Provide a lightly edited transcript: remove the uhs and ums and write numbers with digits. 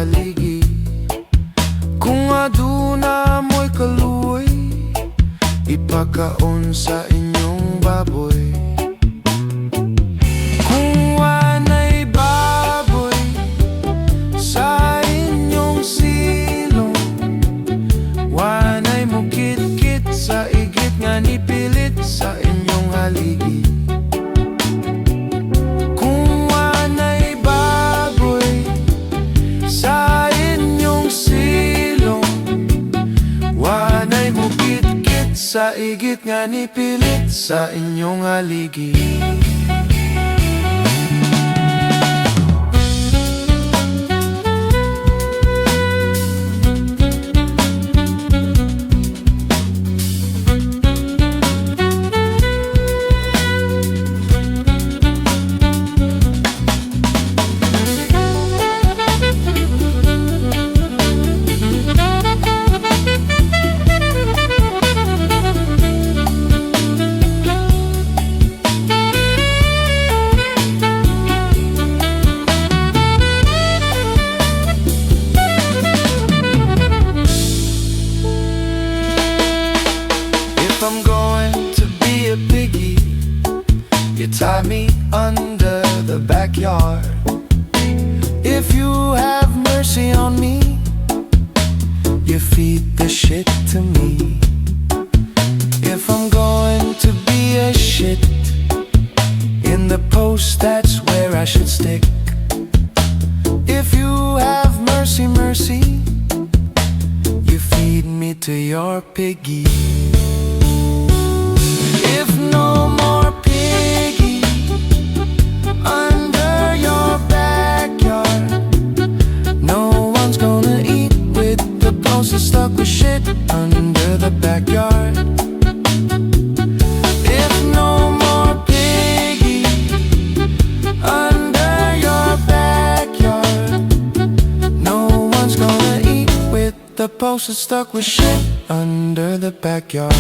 haligi. Kung aduna mo'y kaluoy, ipakaon sa inyong baboy. Kung wanay baboy sa inyong silong, wanay mo kit-kit sa igit nga nipilit sa inyong haligi. Kung wanay baboy sa inyong silong, wanay mo kit-kit sa igit nga nipilit sa inyong haligi. I'm going to be a piggy, you tie me under the backyard. If you have mercy on me, you feed the shit to me. If I'm going to be a shit in the post, that's where I should stick. If you have mercy, mercy, you feed me to your piggy. If no more piggy under your backyard, no one's gonna eat with the poster stuck with shit under the backyard. If no more piggy under your backyard, no one's gonna eat with the poster stuck with shit under the backyard.